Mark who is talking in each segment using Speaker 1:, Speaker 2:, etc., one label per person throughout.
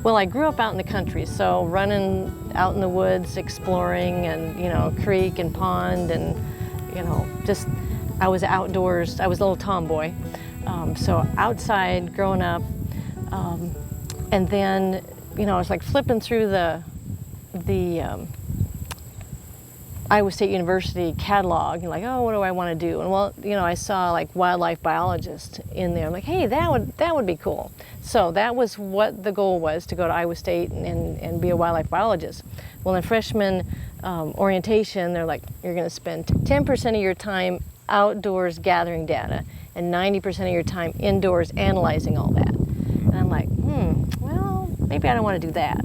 Speaker 1: Well, I grew up out in the country, so running out in the woods, exploring, and creek and pond, and just I was outdoors. I was a little tomboy, so outside growing up, and then I was like flipping through the Iowa State University catalog, and like, oh, what do I want to do? And well, I saw like wildlife biologist in there. I'm like, hey, that would be cool. So that was what the goal was, to go to Iowa State and be a wildlife biologist. Well, in freshman orientation, they're like, you're going to spend 10% of your time outdoors gathering data and 90% of your time indoors analyzing all that. And I'm like, well, maybe I don't want to do that.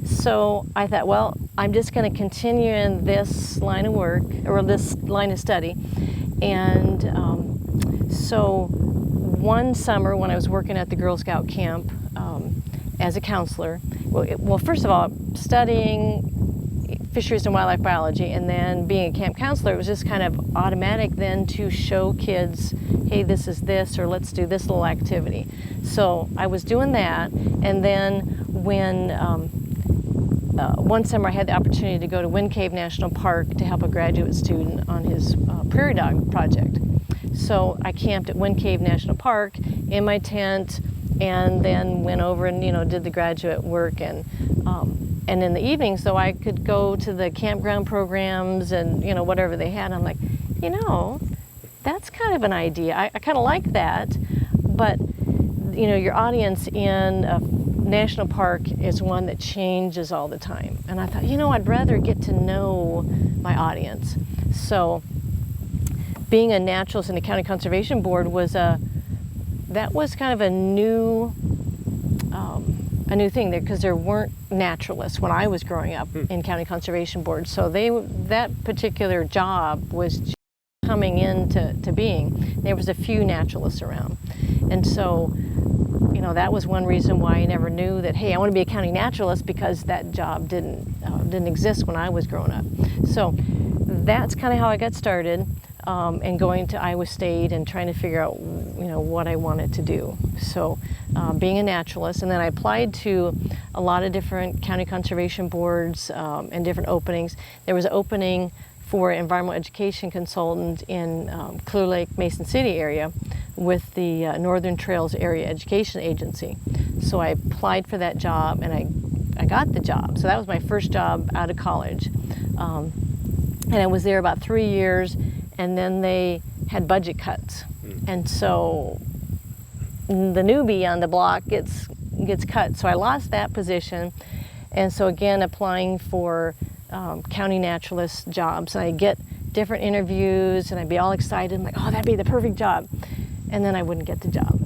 Speaker 1: So I thought, well, I'm just going to continue in this line of work, or this line of study. And so one summer when I was working at the Girl Scout camp as a counselor, well, first of all, studying fisheries and wildlife biology, and then being a camp counselor, it was just kind of automatic then to show kids, hey, this is this, or let's do this little activity. So I was doing that, and then when one summer I had the opportunity to go to Wind Cave National Park to help a graduate student on his prairie dog project. So I camped at Wind Cave National Park in my tent, and then went over and did the graduate work, and in the evenings, so I could go to the campground programs and whatever they had. I'm like, that's kind of an idea. I kind of like that, but your audience in a national park is one that changes all the time. And I thought, I'd rather get to know my audience. So being a naturalist in the County Conservation Board was kind of a new thing there, because there weren't naturalists when I was growing up in County Conservation Board. So that particular job was just coming into being. There was a few naturalists around. And so that was one reason why I never knew that, hey, I want to be a county naturalist, because that job didn't exist when I was growing up. So that's kind of how I got started, and going to Iowa State and trying to figure out, what I wanted to do. So being a naturalist, and then I applied to a lot of different county conservation boards and different openings. There was an opening for environmental education consultant in Clear Lake, Mason City area with the Northern Trails Area Education Agency. So I applied for that job, and I got the job. So that was my first job out of college. And I was there about 3 years, and then they had budget cuts. And so the newbie on the block gets cut. So I lost that position. And so again, applying for county naturalist jobs. And I get different interviews, and I'd be all excited. I'm like, oh, that'd be the perfect job. And then I wouldn't get the job.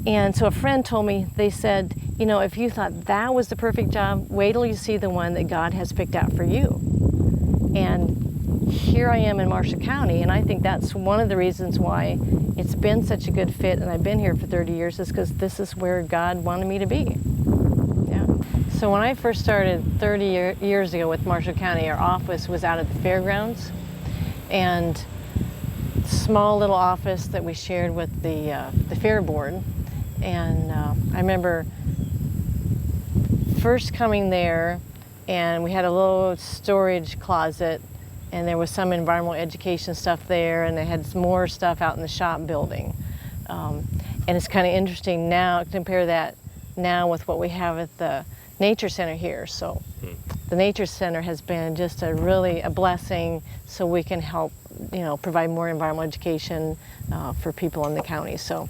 Speaker 1: And so a friend told me, they said, if you thought that was the perfect job, wait till you see the one that God has picked out for you. And here I am in Marshall County, and I think that's one of the reasons why it's been such a good fit, and I've been here for 30 years, is because this is where God wanted me to be. Yeah. So when I first started 30 years ago with Marshall County, our office was out at the fairgrounds, and small little office that we shared with the fair board. And I remember first coming there, and we had a little storage closet, and there was some environmental education stuff there, and they had some more stuff out in the shop building. And it's kind of interesting now to compare that now with what we have at the Nature Center here. So the Nature Center has been just really a blessing, so we can help provide more environmental education for people in the county. So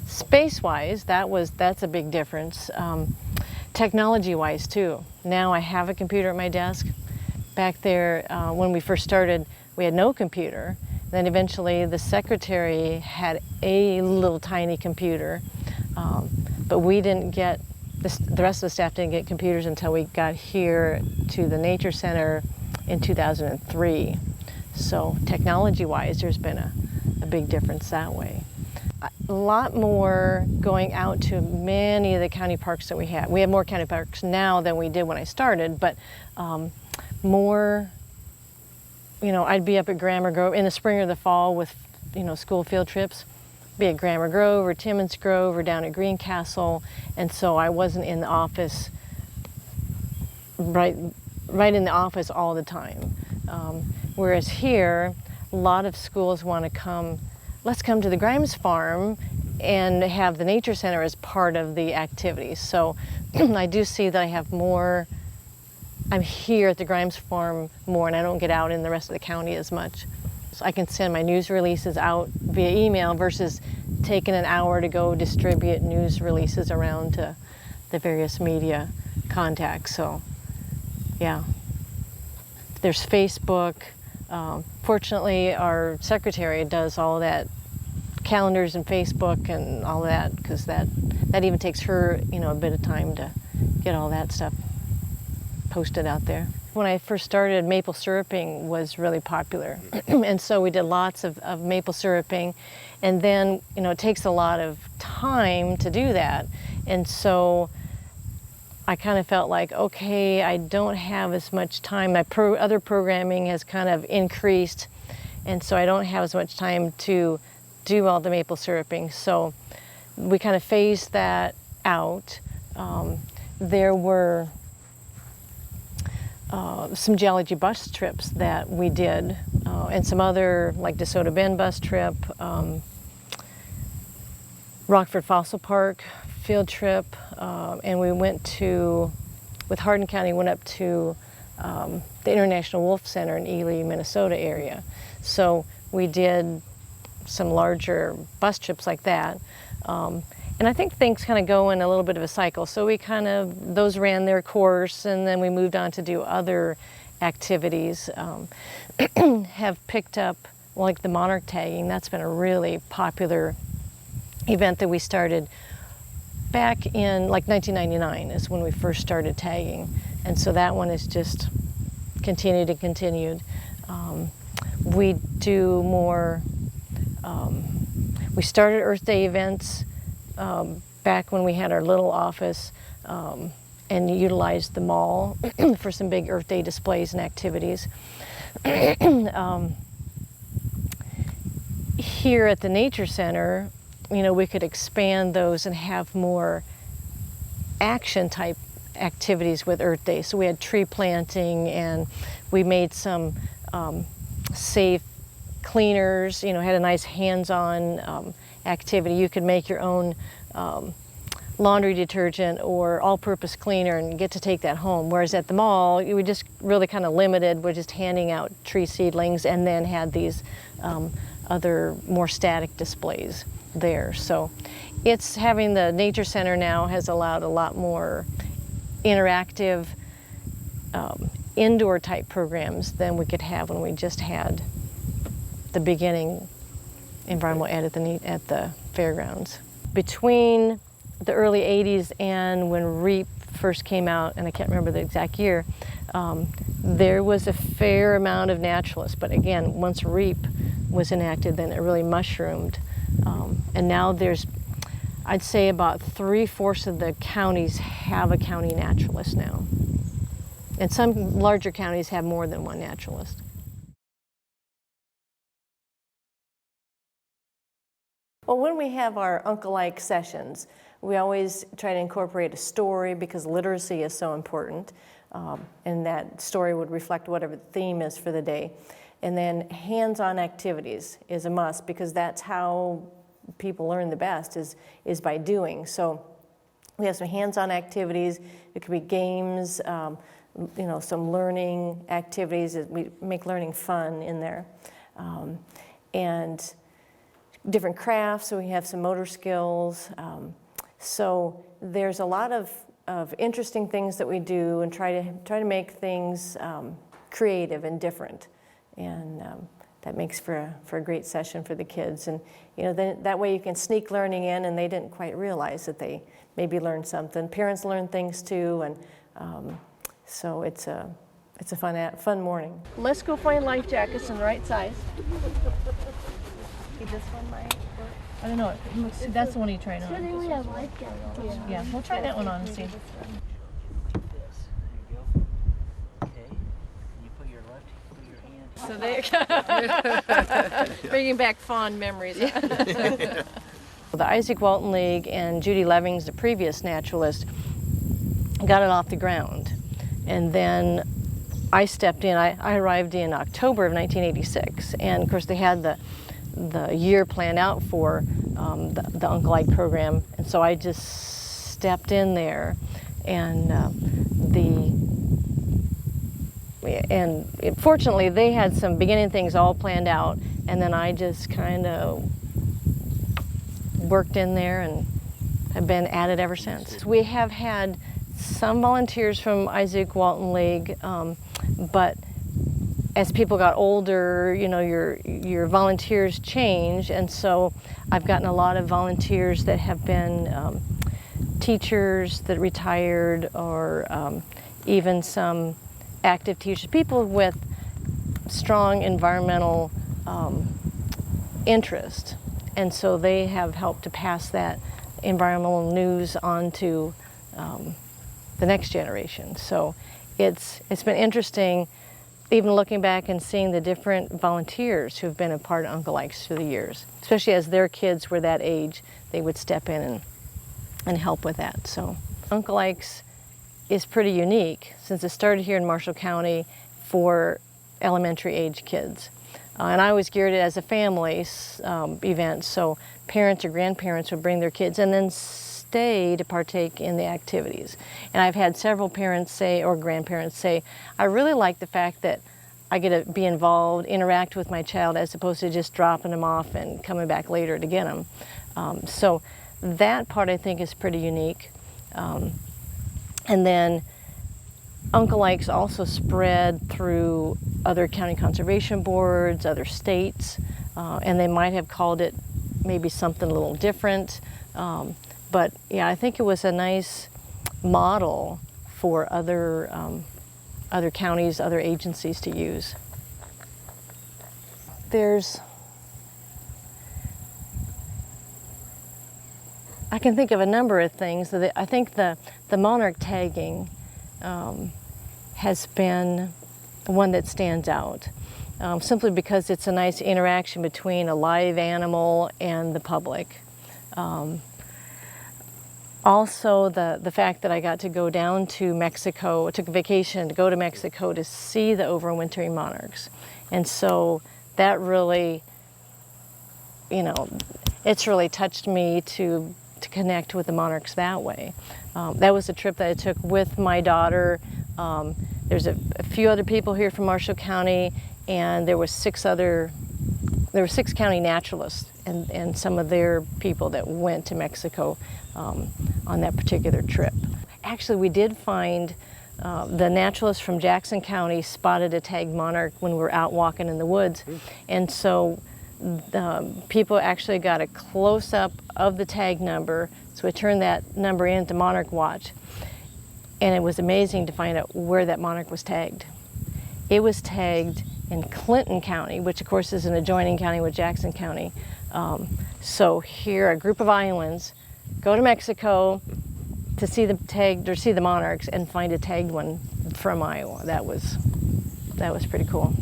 Speaker 1: space-wise, that's a big difference. Technology-wise too. Now I have a computer at my desk. Back there, when we first started, we had no computer. Then eventually the secretary had a little tiny computer, but we didn't get, the rest of the staff didn't get computers until we got here to the Nature Center in 2003. So technology-wise, there's been a big difference that way. A lot more going out to many of the county parks that we have. We have more county parks now than we did when I started, but more, I'd be up at Grammar Grove in the spring or the fall with, school field trips, be at Grammar Grove or Timmins Grove or down at Greencastle, and so I wasn't in the office, right in the office all the time. Whereas here, a lot of schools want to come, let's come to the Grimes Farm and have the Nature Center as part of the activities. So I do see that I have more, I'm here at the Grimes Farm more, and I don't get out in the rest of the county as much. So I can send my news releases out via email versus taking an hour to go distribute news releases around to the various media contacts. So yeah, there's Facebook. Fortunately, our secretary does all that, calendars and Facebook and all that, because that even takes her, a bit of time to get all that stuff posted out there. When I first started, maple syruping was really popular, and so we did lots of maple syruping, and then, it takes a lot of time to do that, and so I kind of felt like, okay, I don't have as much time. My other programming has kind of increased, and so I don't have as much time to do all the maple syruping. So we kind of phased that out. There were some geology bus trips that we did, and some other, like DeSoto Bend bus trip, Rockford Fossil Park field trip, and we went to, with Hardin County, went up to the International Wolf Center in Ely, Minnesota area. So we did some larger bus trips like that. And I think things kind of go in a little bit of a cycle. So we those ran their course, and then we moved on to do other activities. Have picked up, like the Monarch tagging. That's been a really popular event that we started back in like 1999 is when we first started tagging. And so that one is just continued and continued. We do more, we started Earth Day events back when we had our little office, and utilized the mall for some big Earth Day displays and activities. Here at the Nature Center, we could expand those and have more action type activities with Earth Day. So we had tree planting, and we made some safe cleaners, had a nice hands-on activity. You could make your own laundry detergent or all-purpose cleaner and get to take that home. Whereas at the mall, you were just really kind of limited. We're just handing out tree seedlings, and then had these other more static displays there. So it's having the Nature Center now has allowed a lot more interactive indoor type programs than we could have when we just had the beginning environmental ed at the fairgrounds. Between the early 80s and when REAP first came out, and I can't remember the exact year, there was a fair amount of naturalists. But again, once REAP was enacted, then it really mushroomed. And now there's, I'd say about 3/4 of the counties have a county naturalist now. And some larger counties have more than one naturalist. Well, when we have our Uncle Ike sessions, we always try to incorporate a story because literacy is so important, and that story would reflect whatever the theme is for the day. And then hands-on activities is a must because that's how people learn the best is by doing. So we have some hands-on activities. It could be games, some learning activities. We make learning fun in there. And different crafts, so we have some motor skills. So there's a lot of interesting things that we do and try to make things creative and different. And that makes for a great session for the kids. And then that way you can sneak learning in, and they didn't quite realize that they maybe learned something. Parents learn things too, and so it's a It's a fun morning. Let's go find life jackets in the right size. See, this one might work. I don't know. That's the one you tried on.
Speaker 2: I think we have life jackets.
Speaker 1: Yeah, we'll try that one on and see. So they bringing back fond memories. The Isaac Walton League and Judy Levings, the previous naturalist, got it off the ground. And then I stepped in. I arrived in October of 1986. And of course they had the year planned out for the Uncle Ike program. And so I just stepped in there, and fortunately they had some beginning things all planned out, and then I just kind of worked in there and have been at it ever since. We have had some volunteers from Isaac Walton League, but as people got older, you know, your volunteers change, and so I've gotten a lot of volunteers that have been teachers that retired, or even some active teachers, people with strong environmental interest, and so they have helped to pass that environmental news on to the next generation. So it's been interesting, even looking back and seeing the different volunteers who've been a part of Uncle Ike's through the years, especially as their kids were that age, they would step in and help with that. So Uncle Ike's is pretty unique since it started here in Marshall County for elementary age kids. And I always geared it as a family event, so parents or grandparents would bring their kids and then stay to partake in the activities. And I've had several parents say, or grandparents say, I really like the fact that I get to be involved, interact with my child, as opposed to just dropping them off and coming back later to get them. So that part I think is pretty unique. And then Uncle Ike's also spread through other county conservation boards, other states, and they might have called it maybe something a little different. But yeah, I think it was a nice model for other counties, other agencies to use. I can think of a number of things. I think the Monarch tagging has been one that stands out, simply because it's a nice interaction between a live animal and the public. Also, the fact that I got to go down to Mexico, I took a vacation to go to Mexico to see the overwintering monarchs. And so that really, you know, it's really touched me to connect with the monarchs that way. That was a trip that I took with my daughter. There's a few other people here from Marshall County, and there were six county naturalists and some of their people that went to Mexico on that particular trip. Actually, we did find the naturalists from Jackson County spotted a tagged monarch when we were out walking in the woods, and so people actually got a close-up of the tag number, so we turned that number into Monarch Watch, and it was amazing to find out where that monarch was tagged. It was tagged in Clinton County, which of course is an adjoining county with Jackson County. So here, a group of Iowans go to Mexico to see the tagged, or see the monarchs, and find a tagged one from Iowa. That was pretty cool.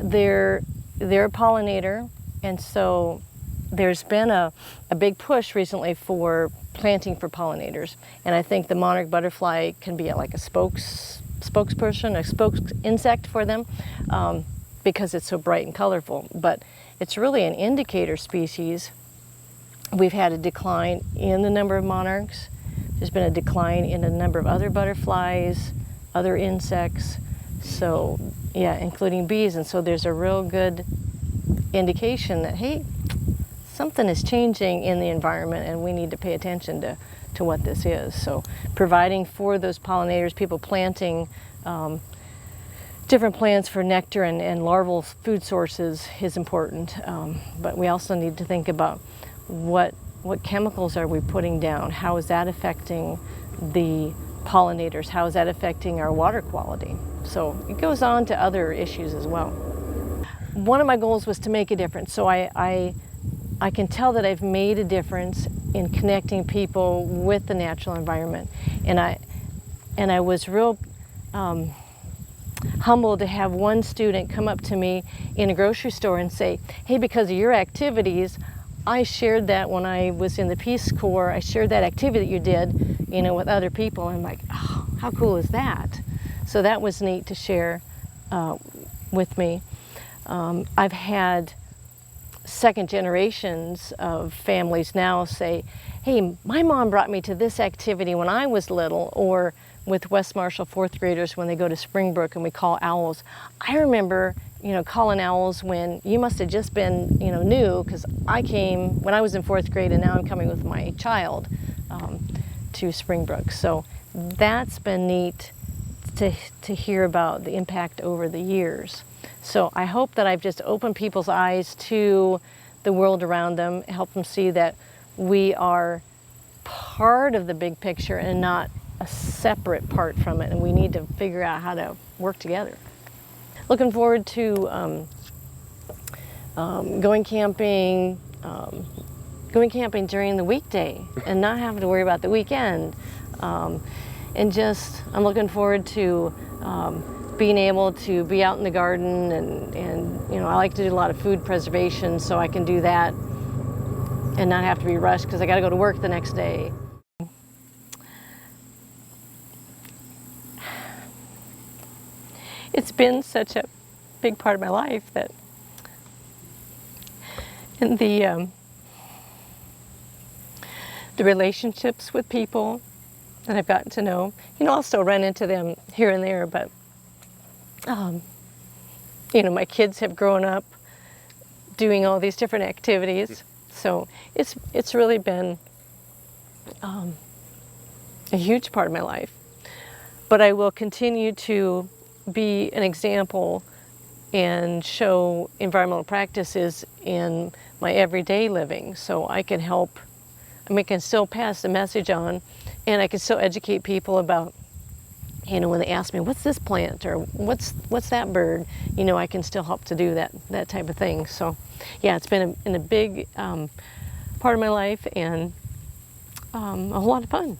Speaker 1: They're a pollinator. And so there's been a big push recently for planting for pollinators. And I think the monarch butterfly can be like a spokesperson, a spokes insect for them, because it's so bright and colorful. But it's really an indicator species. We've had a decline in the number of monarchs. There's been a decline in the number of other butterflies, other insects. So yeah, including bees. And so there's a real good indication that, hey, something is changing in the environment and we need to pay attention to what this is. So providing for those pollinators, people planting different plants for nectar and larval food sources is important. But we also need to think about what chemicals are we putting down? How is that affecting the pollinators, how is that affecting our water quality? So it goes on to other issues as well. One of my goals was to make a difference. So I can tell that I've made a difference in connecting people with the natural environment. And I was real humbled to have one student come up to me in a grocery store and say, hey, because of your activities, I shared that when I was in the Peace Corps, I shared that activity that you did, you know, with other people. And I'm like, oh, how cool is that? So that was neat to share with me. I've had second generations of families now say, hey, my mom brought me to this activity when I was little, or with West Marshall fourth graders when they go to Springbrook and we call owls. I remember, you know, calling owls when you must have just been, you know, new, because I came when I was in fourth grade and now I'm coming with my child to Springbrook. So that's been neat to hear about the impact over the years. So I hope that I've just opened people's eyes to the world around them, help them see that we are part of the big picture and not a separate part from it, and we need to figure out how to work together. Looking forward to going camping during the weekday and not having to worry about the weekend. And just, I'm looking forward to being able to be out in the garden and you know, I like to do a lot of food preservation, so I can do that and not have to be rushed because I got to go to work the next day. It's been such a big part of my life that in the relationships with people that I've gotten to know, you know, I'll still run into them here and there, but you know, my kids have grown up doing all these different activities, so it's really been a huge part of my life. But I will continue to be an example and show environmental practices in my everyday living, so I can help. I mean, I can still pass the message on, and I can still educate people about, you know, when they ask me, what's this plant, or what's that bird, you know, I can still help to do that type of thing. So yeah, it's been a big part of my life, and a whole lot of fun.